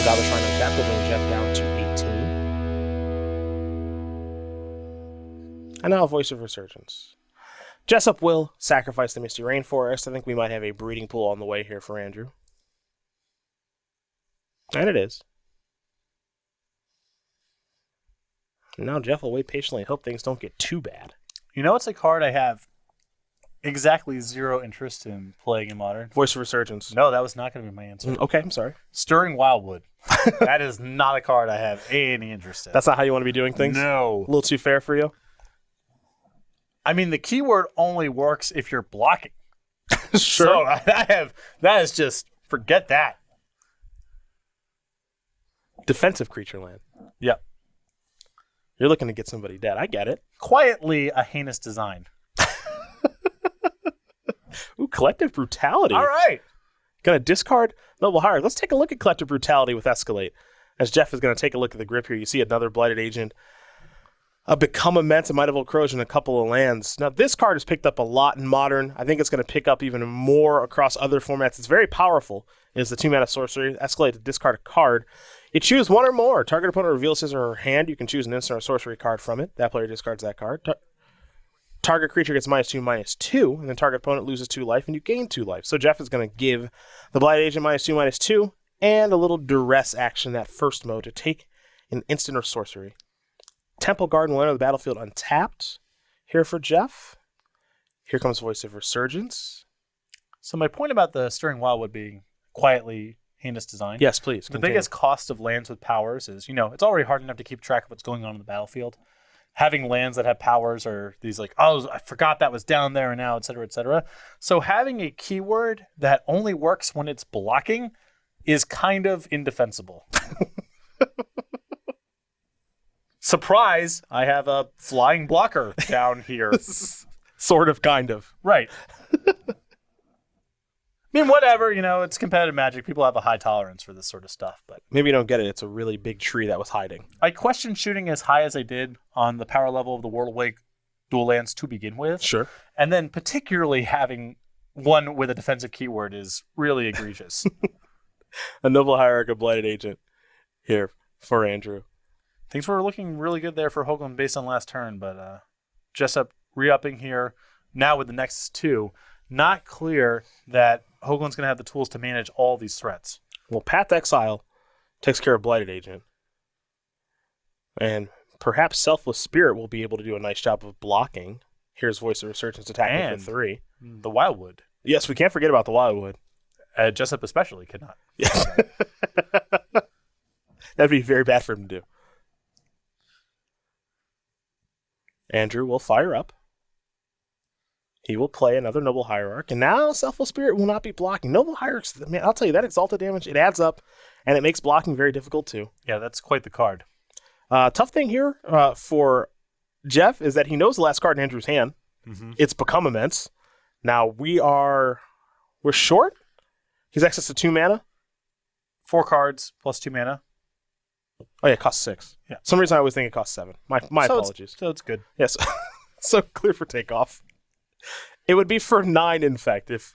Goblin Shrine untapped will bring Jeff down to 18. And now Voice of Resurgence. Jessup will sacrifice the Misty Rainforest. I think we might have a breeding pool on the way here for Andrew. And it is. Now Jeff will wait patiently and hope things don't get too bad. You know, it's a card I have exactly zero interest in playing in Modern. Voice of Resurgence. No, that was not going to be my answer. Okay, I'm sorry. Stirring Wildwood. That is not a card I have any interest in. That's not how you want to be doing things? No. A little too fair for you? I mean, the keyword only works if you're blocking. Sure. So that is just, forget that. Defensive creature land. Yep. You're looking to get somebody dead. I get it. Quietly a heinous design. Ooh, Collective Brutality. All right. Gonna discard Noble Hierarch. Let's take a look at Collective Brutality with Escalate. As Jeff is gonna take a look at the grip here, you see another Blighted Agent. Become Immense, a Might of Old Corrosion, a couple of lands. Now, this card has picked up a lot in Modern. I think it's going to pick up even more across other formats. It's very powerful. It is the 2-mana sorcery. Escalate to discard a card. You choose one or more. Target opponent reveals his or her hand. You can choose an instant or sorcery card from it. That player discards that card. Target creature gets -2/-2, and then target opponent loses 2 life, and you gain 2 life. So Jeff is going to give the Blighted Agent -2/-2, and a little duress action, that first mode, to take an instant or sorcery. Temple Garden will enter the battlefield untapped. Here for Jeff. Here comes Voice of Resurgence. So my point about the Stirring Wildwood being quietly heinous design. Yes, please. The Continue. biggest cost of lands with powers is, it's already hard enough to keep track of what's going on in the battlefield. Having lands that have powers are these like, oh, I forgot that was down there and now, et cetera, et cetera. So having a keyword that only works when it's blocking is kind of indefensible. Surprise, I have a flying blocker down here. Sort of, kind of. Right. I mean, whatever, it's competitive Magic. People have a high tolerance for this sort of stuff. But maybe you don't get it. It's a really big tree that was hiding. I question shooting as high as I did on the power level of the World Wake dual lands to begin with. Sure. And then particularly having one with a defensive keyword is really egregious. A Noble Hierarch, a Blighted Agent here for Andrew. Things were looking really good there for Hoogland based on last turn, but Jessup re-upping here now with the Nexus 2. Not clear that Hoogland's going to have the tools to manage all these threats. Well, Path to Exile takes care of Blighted Agent. And perhaps Selfless Spirit will be able to do a nice job of blocking. Here's Voice of Resurgence attacking for 3. The Wildwood. Yes, we can't forget about the Wildwood. Jessup especially cannot. Yes. That'd be very bad for him to do. Andrew will fire up. He will play another Noble Hierarch, and now Selfless Spirit will not be blocking. Noble Hierarchs, man, I'll tell you, that Exalted damage, it adds up, and it makes blocking very difficult too. Yeah, that's quite the card. Tough thing here for Jeff is that he knows the last card in Andrew's hand. Mm-hmm. It's Become Immense. Now we're short. He's access to 2 mana. 4 cards plus 2 mana. Oh yeah, it costs 6. Yeah. For some reason I always think it costs 7. My apologies. So it's good. Yes. So clear for takeoff. It would be for 9 Infect if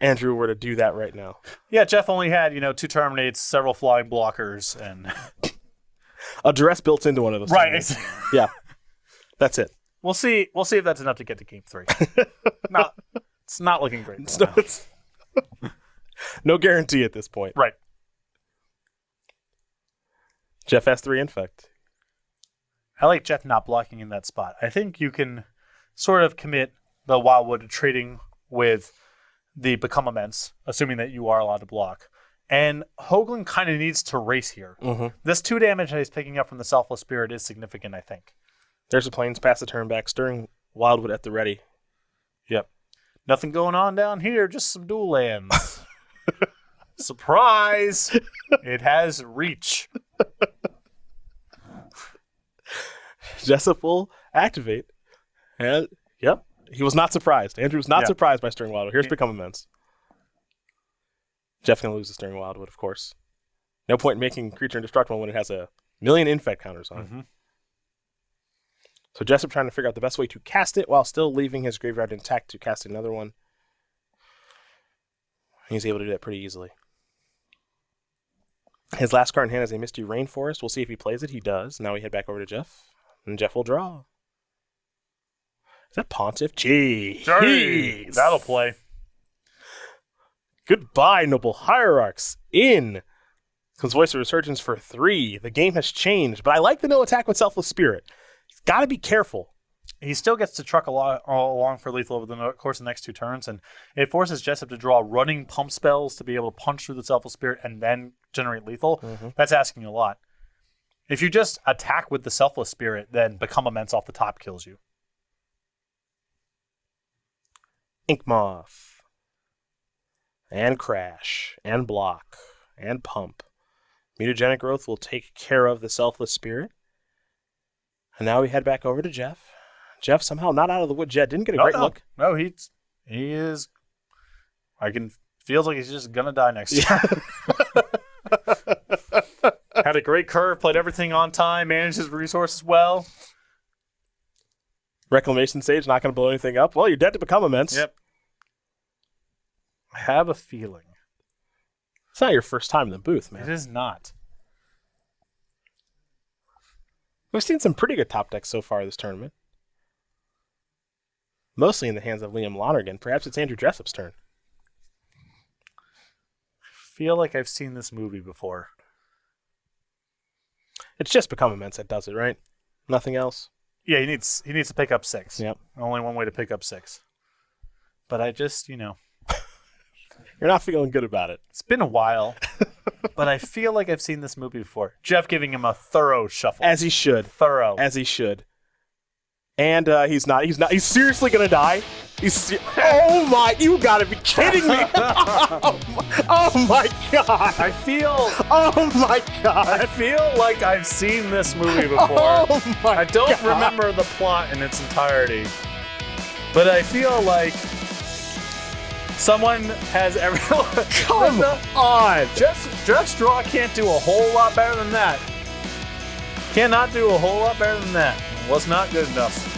Andrew were to do that right now. Yeah, Jeff only had, 2 Terminates, several flying blockers, and a duress built into one of those. Right. Yeah. That's it. We'll see if that's enough to get to game 3. It's not looking great. No guarantee at this point. Right. Jeff has 3 Infect. I like Jeff not blocking in that spot. I think you can sort of commit the Wildwood to trading with the Become Immense, assuming that you are allowed to block. And Hoogland kind of needs to race here. Mm-hmm. This 2 damage that he's picking up from the Selfless Spirit is significant, I think. There's a Plains, pass the turn back, Stirring Wildwood at the ready. Yep. Nothing going on down here, just some dual lands. Surprise! It has reach. Jessup will activate. And, yep, he was not surprised. Andrew was not surprised by Stirring Wildwood. Here's Become Immense. Jeff going to lose the Stirring Wildwood, of course. No point in making creature indestructible when it has a million Infect counters on it. Mm-hmm. So Jessup trying to figure out the best way to cast it while still leaving his graveyard intact to cast another one. He's able to do that pretty easily. His last card in hand is a Misty Rainforest. We'll see if he plays it. He does. Now we head back over to Jeff, and Jeff will draw. Is that Pontiff? Jeez. That'll play. Goodbye, Noble Hierarchs. In comes Voice of Resurgence for 3. The game has changed, but I like the no attack with Selfless Spirit. He's got to be careful. He still gets to truck along for lethal over the course of the next 2 turns, and it forces Jessup to draw running pump spells to be able to punch through the Selfless Spirit and then generate lethal. That's asking a lot. If you just attack with the Selfless Spirit, then Become Immense off the top kills you. Ink Moth. And Crash. And Block. And Pump. Mutagenic Growth will take care of the Selfless Spirit. And now we head back over to Jeff. Jeff somehow not out of the woods yet. Didn't get a great look. No, he is. Feels like he's just gonna die next year. Had a great curve, played everything on time, managed his resources well. Reclamation Sage not going to blow anything up. Well, you're dead to Become Immense. Yep. I have a feeling. It's not your first time in the booth, man. It is not. We've seen some pretty good top decks so far this tournament. Mostly in the hands of Liam Lonergan. Perhaps it's Andrew Jessup's turn. I feel like I've seen this movie before. It's just Become Immense that does it, right? Nothing else? Yeah, he needs to pick up 6. Yep. Only one way to pick up 6. But I just, You're not feeling good about it. It's been a while, but I feel like I've seen this movie before. Jeff giving him a thorough shuffle. As he should. Thorough. As he should. And he's not. He's seriously going to die? Oh my, you got to be kidding me. Oh my God. Oh my God. I feel like I've seen this movie before. Oh my I don't God. remember the plot in its entirety, but I feel like someone has every. Come on. Jeff's draw can't do a whole lot better than that. Cannot do a whole lot better than that. Was not good enough.